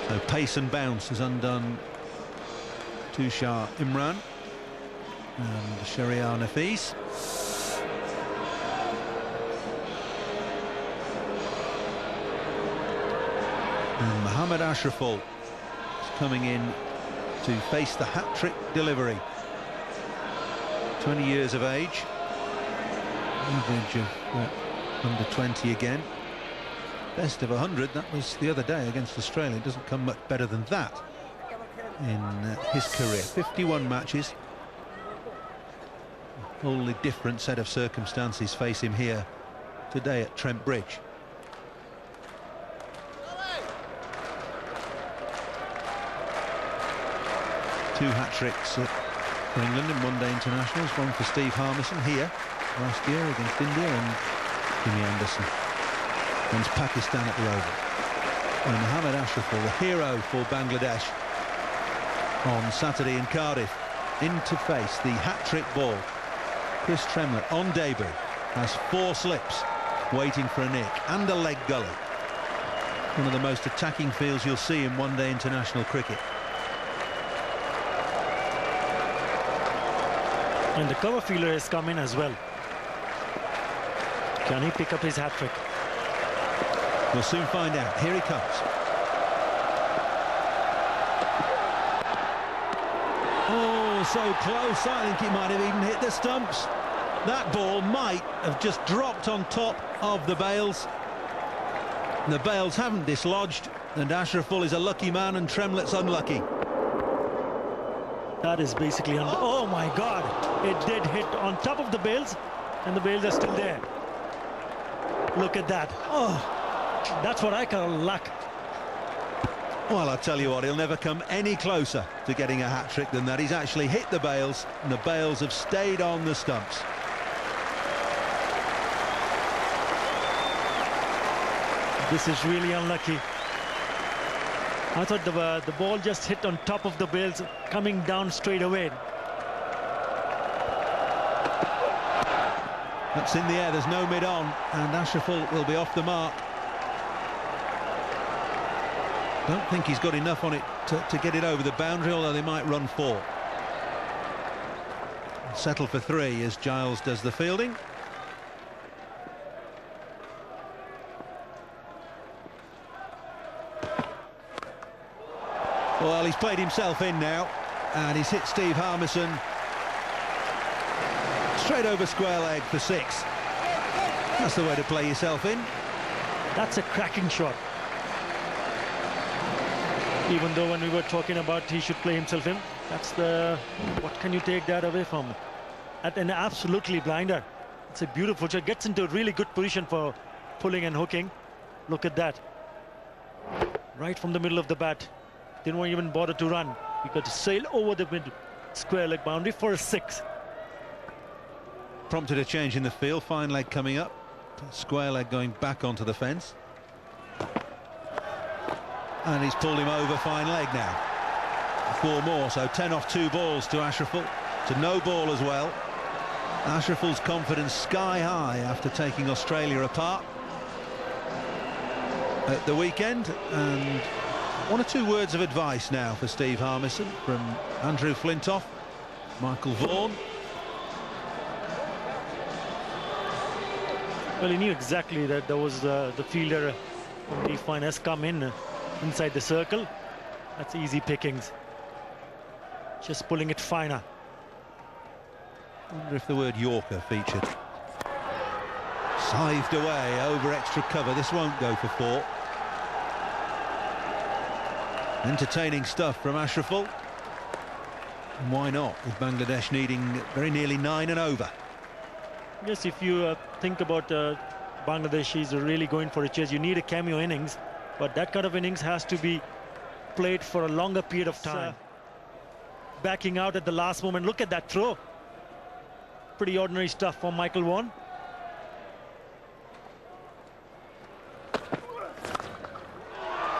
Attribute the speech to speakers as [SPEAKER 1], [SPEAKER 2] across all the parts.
[SPEAKER 1] So pace and bounce has undone Tushar Imran and Shahriar Nafees. And Mohammad Ashraful is coming in to face the hat-trick delivery. 20 years of age, average of under 20 again. Best of 100, that was the other day against Australia. It doesn't come much better than that in his career. 51 matches. A wholly different set of circumstances face him here today at Trent Bridge. Two hat-tricks for England in one-day internationals, one for Steve Harmison here last year against India, and Jimmy Anderson against Pakistan at the Oval. And Mohammad Ashraful, the hero for Bangladesh on Saturday in Cardiff, in to face the hat-trick ball. Chris Tremlett on debut has 4 slips waiting for a nick and a leg gully. One of the most attacking fields you'll see in one-day international cricket.
[SPEAKER 2] And the cover fielder has come in as well. Can he pick up his hat-trick?
[SPEAKER 1] We'll soon find out. Here he comes. Oh, so close. I think he might have even hit the stumps. That ball might have just dropped on top of the bails. The bails haven't dislodged, and Ashraful is a lucky man and Tremlett's unlucky.
[SPEAKER 2] That is basically... Oh, my God! It did hit on top of the bails, and the bails are still there. Look at that. Oh, that's what I call luck.
[SPEAKER 1] Well, I'll tell you what, he'll never come any closer to getting a hat-trick than that. He's actually hit the bails, and the bails have stayed on the stumps.
[SPEAKER 2] This is really unlucky. I thought the ball just hit on top of the bails, coming down straight away.
[SPEAKER 1] That's in the air, there's no mid-on, and Ashraful will be off the mark. Don't think he's got enough on it to get it over the boundary, although they might run 4. Settle for 3 as Giles does the fielding. Well, he's played himself in now, and he's hit Steve Harmison straight over square leg for 6. That's the way to play yourself in.
[SPEAKER 2] That's a cracking shot. Even though when we were talking about he should play himself in, that's the... What can you take that away from? At an absolutely blinder. It's a beautiful shot. Gets into a really good position for pulling and hooking. Look at that. Right from the middle of the bat. Didn't even bother to run. He got to sail over the mid square leg boundary for a 6.
[SPEAKER 1] Prompted a change in the field. Fine leg coming up. Square leg going back onto the fence. And he's pulled him over. Fine leg now. 4 more, so 10 off 2 balls to Ashraful. To no ball as well. Ashraful's confidence sky high after taking Australia apart at the weekend. And 1 or 2 words of advice now for Steve Harmison from Andrew Flintoff, Michael Vaughan.
[SPEAKER 2] Well, he knew exactly that there was the fielder from the fine has come in inside the circle. That's easy pickings. Just pulling it finer.
[SPEAKER 1] I wonder if the word Yorker featured. Scythed away over extra cover. This won't go for 4. Entertaining stuff from Ashraful. And why not, with Bangladesh needing very nearly 9 and over.
[SPEAKER 2] Yes, if you think about Bangladesh is really going for a chase, you need a cameo innings, but that kind of innings has to be played for a longer period of time. Backing out at the last moment. Look at that throw. Pretty ordinary stuff from Michael Vaughan.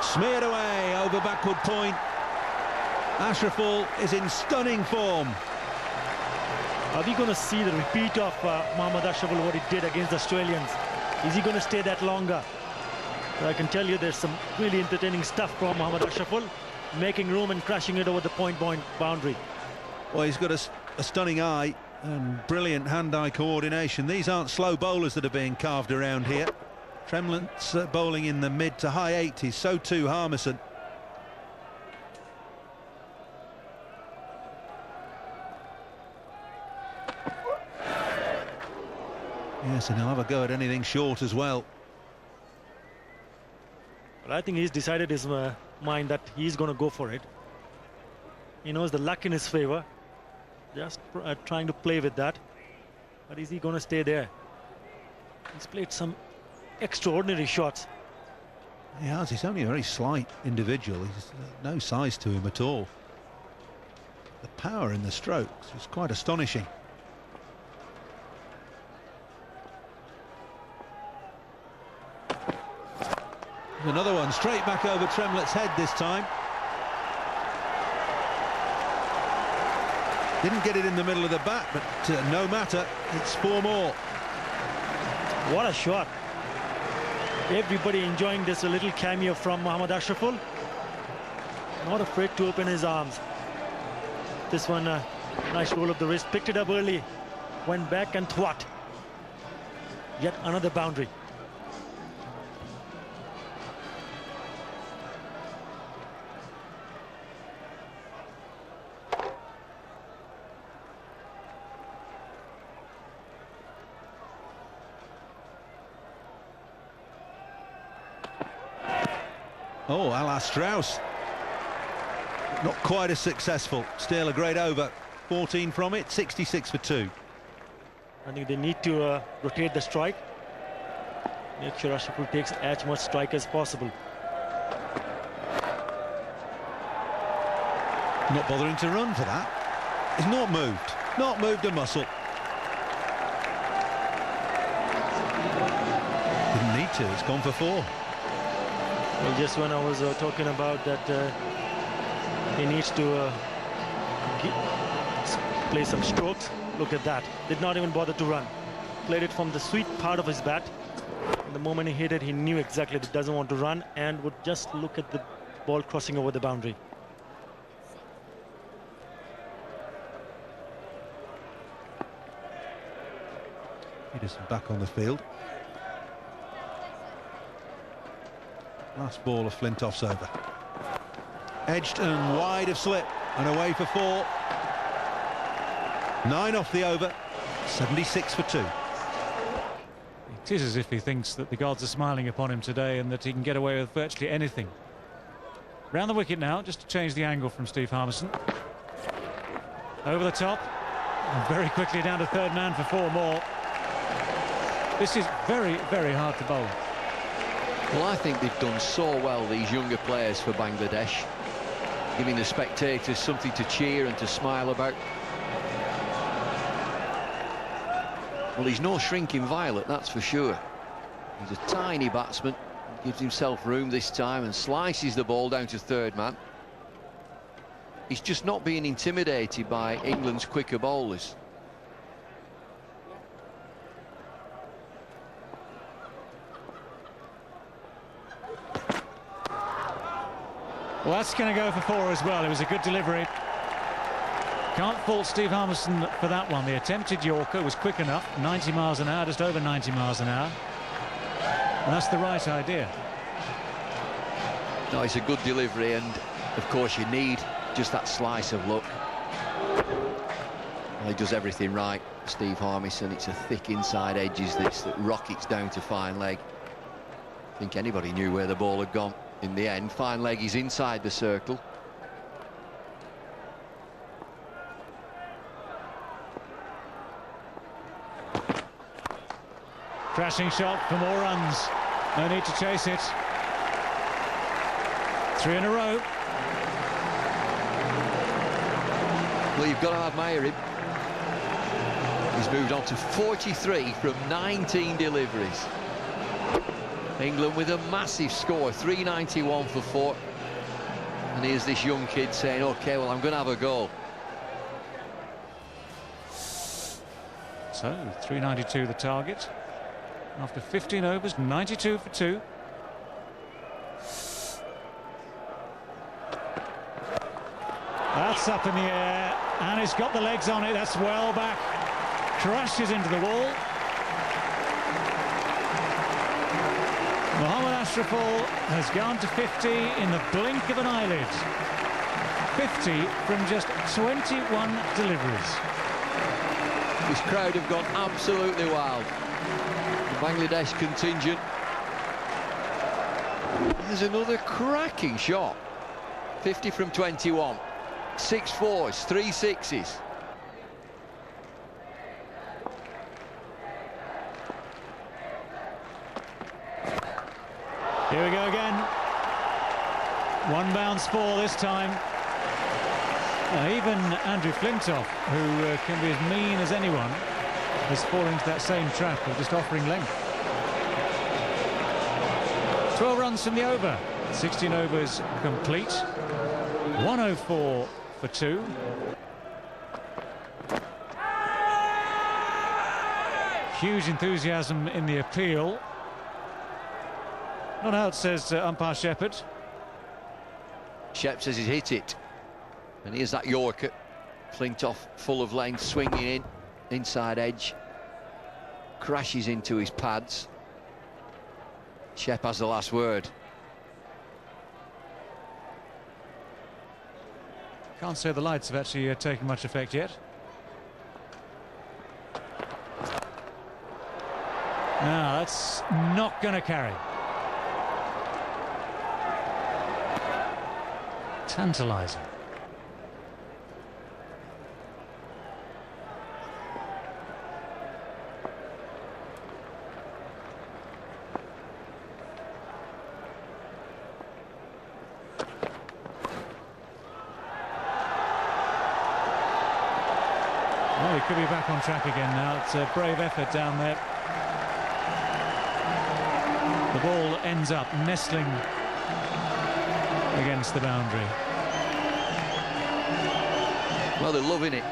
[SPEAKER 1] Smeared away over backward point. Ashraful is in stunning form.
[SPEAKER 2] Are we going to see the repeat of Mohammad Ashraful, what he did against the Australians? Is he going to stay that longer? But I can tell you there's some really entertaining stuff from Mohammad Ashraful, making room and crashing it over the point boundary.
[SPEAKER 1] Well, he's got a stunning eye and brilliant hand-eye coordination. These aren't slow bowlers that are being carved around here. Tremlett's bowling in the mid to high 80s, so too Harmison. Yes, and he'll have a go at anything short as well.
[SPEAKER 2] But I think he's decided his mind that he's going to go for it. He knows the luck in his favor. Just trying to play with that. But is he going to stay there? He's played some extraordinary shots.
[SPEAKER 1] He has. He's only a very slight individual. He's no size to him at all. The power in the strokes is quite astonishing. Another one straight back over Tremlett's head this time. Didn't get it in the middle of the bat, but no matter, it's 4 more.
[SPEAKER 2] What a shot. Everybody enjoying this little cameo from Mohammad Ashraful. Not afraid to open his arms. This one, nice roll of the wrist, picked it up early, went back and thwart. Yet another boundary.
[SPEAKER 1] Oh, a la Strauss. Not quite as successful. Still a great over. 14 from it, 66 for 2.
[SPEAKER 2] I think they need to rotate the strike. Make sure Ashraful takes as much strike as possible.
[SPEAKER 1] Not bothering to run for that. He's not moved. Not moved a muscle. Didn't need to. It's gone for 4.
[SPEAKER 2] Well, just when I was talking about that, he needs to play some strokes. Look at that. Did not even bother to run. Played it from the sweet part of his bat. And the moment he hit it, he knew exactly that he doesn't want to run and would just look at the ball crossing over the boundary.
[SPEAKER 1] Peterson back on the field. Last ball of Flintoff's over. Edged and wide of slip and away for 4. 9 off the over, 76 for 2.
[SPEAKER 3] It is as if he thinks that the gods are smiling upon him today and that he can get away with virtually anything. Round the wicket now, just to change the angle from Steve Harmison. Over the top, and very quickly down to third man for 4 more. This is very, very hard to bowl.
[SPEAKER 4] Well, I think they've done so well, these younger players for Bangladesh, giving the spectators something to cheer and to smile about. Well, he's no shrinking violet, that's for sure. He's a tiny batsman, gives himself room this time and slices the ball down to third man. He's just not being intimidated by England's quicker bowlers.
[SPEAKER 3] Well, that's going to go for 4 as well. It was a good delivery. Can't fault Steve Harmison for that one. The attempted Yorker was quick enough, 90 miles an hour, just over 90 miles an hour. And that's the right idea.
[SPEAKER 4] No, it's a good delivery, and of course you need just that slice of luck. Well, he does everything right, Steve Harmison. It's a thick inside edges that rockets down to fine leg. I think anybody knew where the ball had gone. In the end, fine leg is inside the circle.
[SPEAKER 3] Crashing shot for more runs. No need to chase it. 3 in a row.
[SPEAKER 4] Well, you've got to admire him. He's moved on to 43 from 19 deliveries. England with a massive score, 391 for 4. And here's this young kid saying, OK, well, I'm going to have a go.
[SPEAKER 3] So, 392 the target. After 15 overs, 92 for 2. That's up in the air, and it's got the legs on it. That's well back. Crashes into the wall. Mohammad Ashraful has gone to 50 in the blink of an eyelid. 50 from just 21 deliveries.
[SPEAKER 4] This crowd have gone absolutely wild. The Bangladesh contingent. There's another cracking shot. 50 from 21. 6 fours, 3 sixes.
[SPEAKER 3] Here we go again. One bounce four this time. Even Andrew Flintoff, who can be as mean as anyone, has fallen into that same trap of just offering length. 12 runs from the over. 16 overs complete. 104 for 2. Huge enthusiasm in the appeal. Not out, says umpire Shepherd.
[SPEAKER 4] Shep says he's hit it. And here's that Yorker. Flintoff full of length, swinging in. Inside edge. Crashes into his pads. Shep has the last word.
[SPEAKER 3] Can't say the lights have actually taken much effect yet. No, that's not going to carry. Tantalising. Well, he could be back on track again now. It's a brave effort down there. The ball ends up nestling against the boundary.
[SPEAKER 4] Well, they're loving it.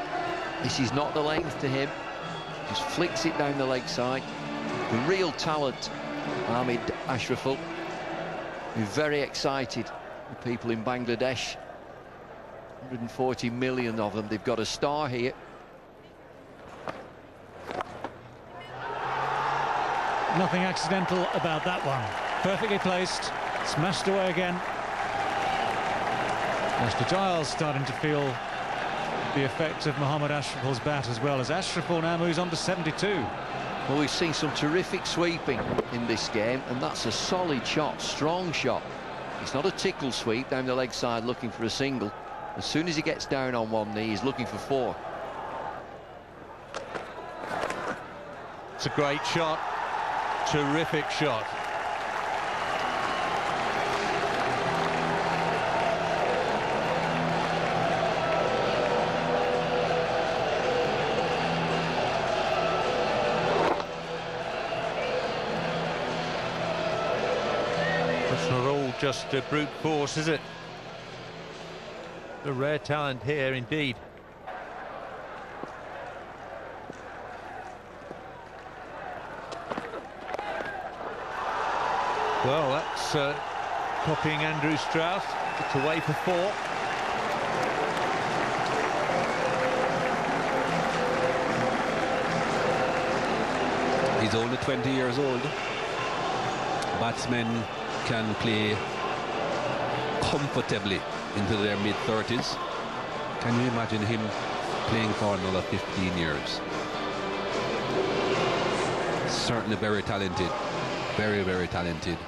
[SPEAKER 4] This is not the length to him. Just flicks it down the leg side. The real talent, Mohammad Ashraful. We're very excited. The people in Bangladesh, 140 million of them. They've got a star here.
[SPEAKER 3] Nothing accidental about that one. Perfectly placed, smashed away again. Mr. Giles starting to feel the effect of Mohammad Ashraful's bat as well, as Ashraful now moves on to 72.
[SPEAKER 4] Well, we've seen some terrific sweeping in this game, and that's a solid shot, strong shot. It's not a tickle sweep down the leg side looking for a single. As soon as he gets down on one knee, he's looking for 4.
[SPEAKER 5] It's a great shot. Terrific shot. It's not all just brute force, is it? A rare talent here indeed. Well, that's copying Andrew Strauss. It's away for 4.
[SPEAKER 6] He's only 20 years old. Batsmen can play comfortably into their mid-30s. Can you imagine him playing for another 15 years? Certainly very talented. Very, very talented.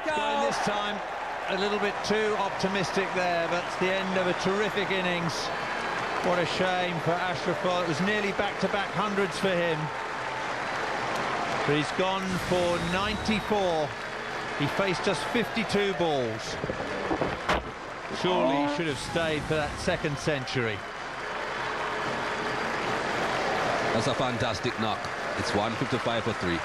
[SPEAKER 5] Going this time a little bit too optimistic there, but it's the end of a terrific innings. What a shame for Ashraful. It was nearly back-to-back hundreds for him. But he's gone for 94. He faced just 52 balls. Surely he should have stayed for that second century.
[SPEAKER 6] That's a fantastic knock. It's 155 for 3.